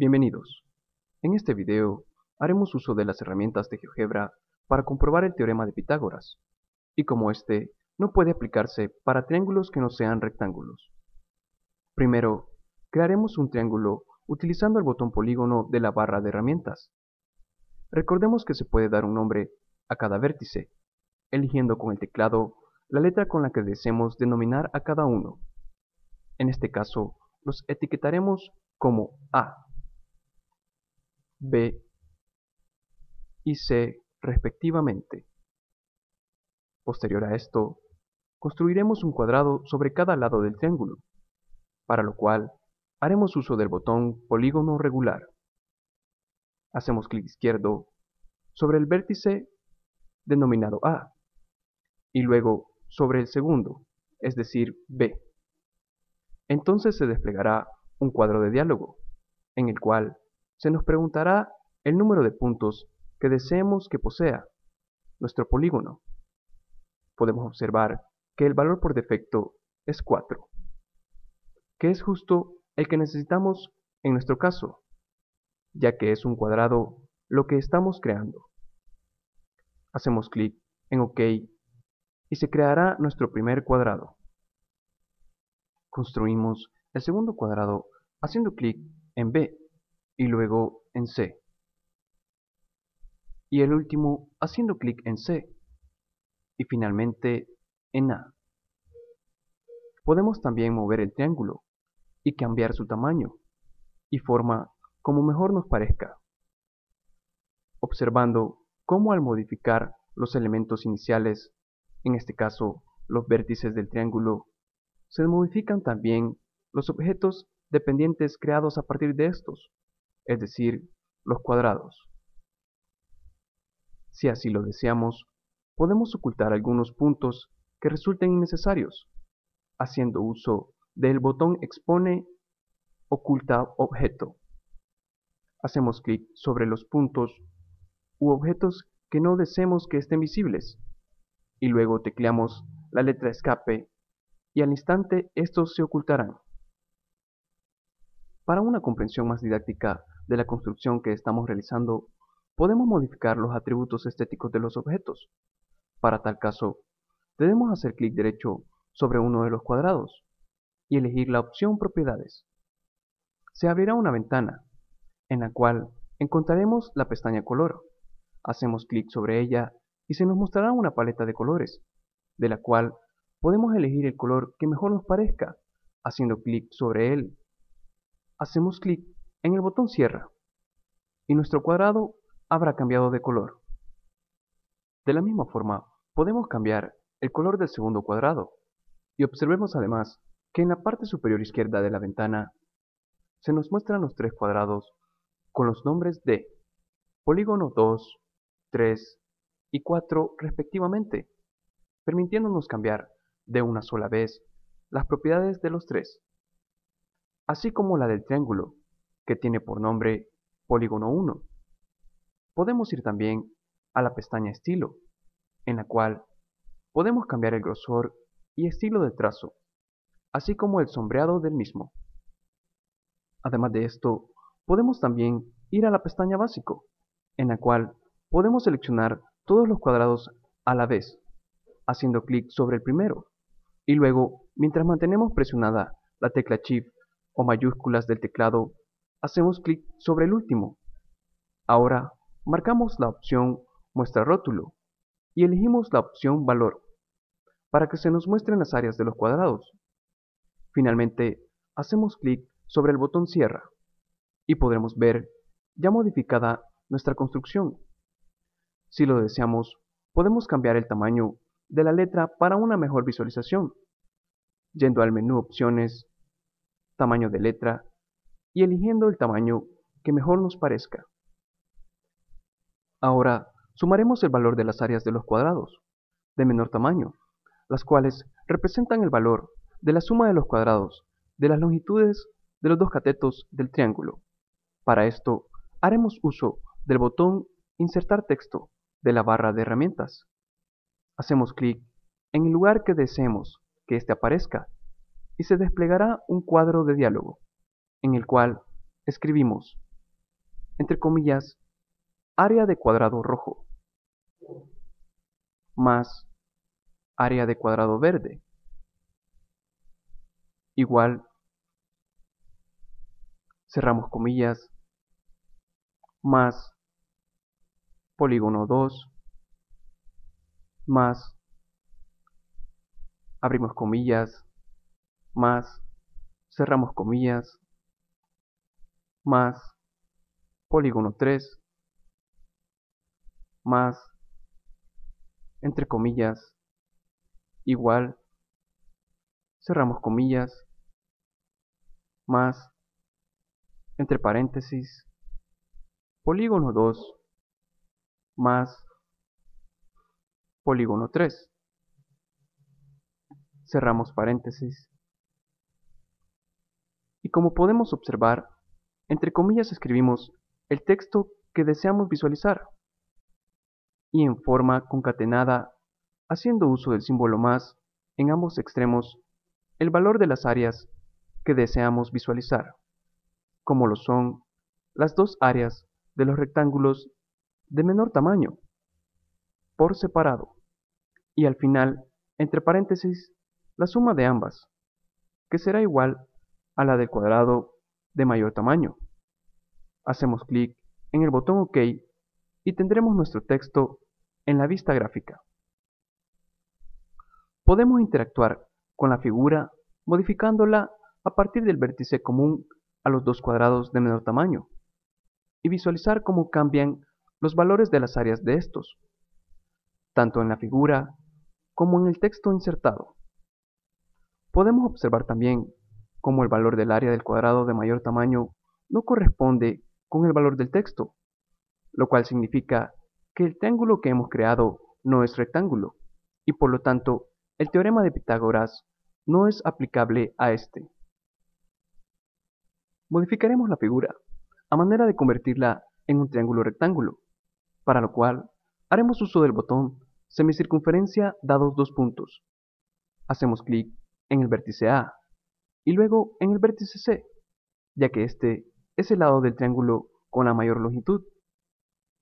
Bienvenidos. En este video haremos uso de las herramientas de GeoGebra para comprobar el teorema de Pitágoras, y como este no puede aplicarse para triángulos que no sean rectángulos. Primero, crearemos un triángulo utilizando el botón polígono de la barra de herramientas. Recordemos que se puede dar un nombre a cada vértice, eligiendo con el teclado la letra con la que deseemos denominar a cada uno. En este caso, los etiquetaremos como A, B y C respectivamente. Posterior a esto, construiremos un cuadrado sobre cada lado del triángulo, para lo cual haremos uso del botón polígono regular. Hacemos clic izquierdo sobre el vértice denominado A y luego sobre el segundo, es decir, B. Entonces se desplegará un cuadro de diálogo, en el cual se nos preguntará el número de puntos que deseemos que posea nuestro polígono. Podemos observar que el valor por defecto es 4, que es justo el que necesitamos en nuestro caso, ya que es un cuadrado lo que estamos creando. Hacemos clic en OK y se creará nuestro primer cuadrado. Construimos el segundo cuadrado haciendo clic en B y luego en C. Y el último haciendo clic en C y finalmente en A. Podemos también mover el triángulo y cambiar su tamaño y forma como mejor nos parezca, observando cómo al modificar los elementos iniciales, en este caso los vértices del triángulo, se modifican también los objetos dependientes creados a partir de estos, es decir, los cuadrados. Si así lo deseamos, podemos ocultar algunos puntos que resulten innecesarios, haciendo uso del botón Expone Oculta Objeto. Hacemos clic sobre los puntos u objetos que no deseemos que estén visibles, y luego tecleamos la letra Escape, y al instante estos se ocultarán. Para una comprensión más didáctica de la construcción que estamos realizando, podemos modificar los atributos estéticos de los objetos. Para tal caso, debemos hacer clic derecho sobre uno de los cuadrados y elegir la opción Propiedades. Se abrirá una ventana, en la cual encontraremos la pestaña Color. Hacemos clic sobre ella y se nos mostrará una paleta de colores, de la cual podemos elegir el color que mejor nos parezca, haciendo clic sobre él. Hacemos clic en el botón Cierra y nuestro cuadrado habrá cambiado de color. De la misma forma, podemos cambiar el color del segundo cuadrado y observemos además que en la parte superior izquierda de la ventana se nos muestran los tres cuadrados con los nombres de polígono 2, 3 y 4 respectivamente, permitiéndonos cambiar de una sola vez las propiedades de los tres, así como la del triángulo, que tiene por nombre polígono 1. Podemos ir también a la pestaña Estilo, en la cual podemos cambiar el grosor y estilo del trazo, así como el sombreado del mismo. Además de esto, podemos también ir a la pestaña Básico, en la cual podemos seleccionar todos los cuadrados a la vez, haciendo clic sobre el primero, y luego, mientras mantenemos presionada la tecla Shift o mayúsculas del teclado, hacemos clic sobre el último. Ahora, marcamos la opción Muestra rótulo y elegimos la opción Valor, para que se nos muestren las áreas de los cuadrados. Finalmente, hacemos clic sobre el botón Cierra y podremos ver ya modificada nuestra construcción. Si lo deseamos, podemos cambiar el tamaño de la letra para una mejor visualización, yendo al menú Opciones, Tamaño de letra y eligiendo el tamaño que mejor nos parezca. Ahora, sumaremos el valor de las áreas de los cuadrados de menor tamaño, las cuales representan el valor de la suma de los cuadrados de las longitudes de los dos catetos del triángulo. Para esto, haremos uso del botón Insertar texto de la barra de herramientas. Hacemos clic en el lugar que deseemos que éste aparezca y se desplegará un cuadro de diálogo, en el cual escribimos entre comillas, área de cuadrado rojo, más área de cuadrado verde, igual, cerramos comillas, más polígono 2, más, abrimos comillas, más, cerramos comillas, más, polígono 3, más, entre comillas, igual, cerramos comillas, más, entre paréntesis, polígono 2, más, polígono 3, cerramos paréntesis. Y como podemos observar, entre comillas escribimos el texto que deseamos visualizar, y en forma concatenada, haciendo uso del símbolo más en ambos extremos, el valor de las áreas que deseamos visualizar, como lo son las dos áreas de los rectángulos de menor tamaño, por separado, y al final, entre paréntesis, la suma de ambas, que será igual a la del cuadrado de mayor tamaño. Hacemos clic en el botón OK y tendremos nuestro texto en la vista gráfica. Podemos interactuar con la figura modificándola a partir del vértice común a los dos cuadrados de menor tamaño y visualizar cómo cambian los valores de las áreas de estos, tanto en la figura como en el texto insertado. Podemos observar también cómo el valor del área del cuadrado de mayor tamaño no corresponde con el valor del texto, lo cual significa que el triángulo que hemos creado no es rectángulo, y por lo tanto el teorema de Pitágoras no es aplicable a este. Modificaremos la figura, a manera de convertirla en un triángulo rectángulo, para lo cual haremos uso del botón semicircunferencia dados dos puntos. Hacemos clic en el vértice A y luego en el vértice C, ya que este es el lado del triángulo con la mayor longitud.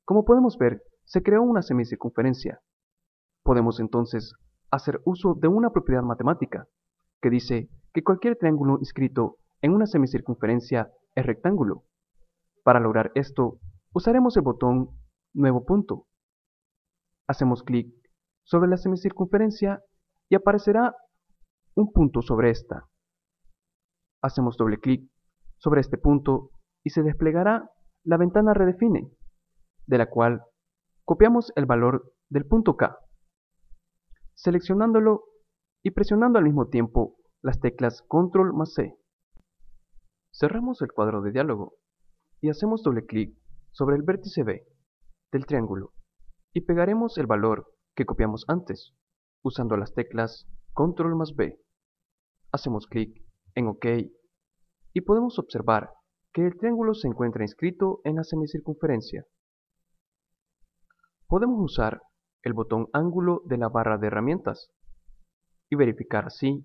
Como podemos ver, se creó una semicircunferencia. Podemos entonces hacer uso de una propiedad matemática, que dice que cualquier triángulo inscrito en una semicircunferencia es rectángulo. Para lograr esto, usaremos el botón Nuevo punto. Hacemos clic sobre la semicircunferencia y aparecerá un punto sobre esta. Hacemos doble clic sobre este punto y se desplegará la ventana Redefine, de la cual copiamos el valor del punto K, seleccionándolo y presionando al mismo tiempo las teclas Control más C. Cerramos el cuadro de diálogo y hacemos doble clic sobre el vértice B del triángulo y pegaremos el valor que copiamos antes, usando las teclas Control más B. Hacemos clic en OK y podemos observar que el triángulo se encuentra inscrito en la semicircunferencia. Podemos usar el botón ángulo de la barra de herramientas y verificar así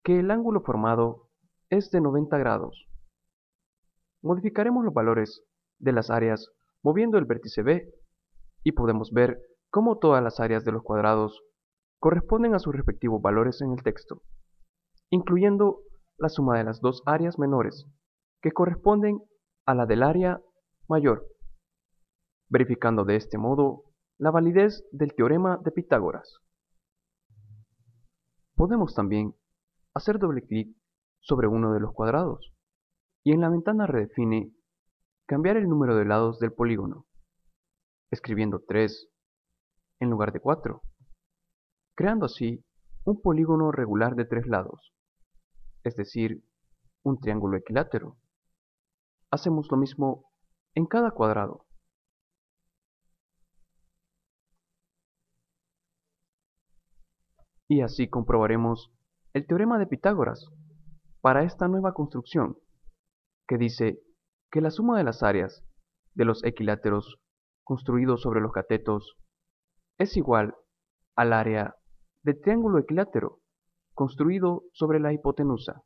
que el ángulo formado es de 90 grados. Modificaremos los valores de las áreas moviendo el vértice B y podemos ver cómo todas las áreas de los cuadrados corresponden a sus respectivos valores en el texto, incluyendo la suma de las dos áreas menores, que corresponden a la del área mayor, verificando de este modo la validez del teorema de Pitágoras. Podemos también hacer doble clic sobre uno de los cuadrados y en la ventana Redefine cambiar el número de lados del polígono, escribiendo 3 en lugar de 4, creando así un polígono regular de 3 lados, es decir, un triángulo equilátero. Hacemos lo mismo en cada cuadrado. Y así comprobaremos el teorema de Pitágoras para esta nueva construcción, que dice que la suma de las áreas de los equiláteros construidos sobre los catetos es igual al área del triángulo equilátero construido sobre la hipotenusa.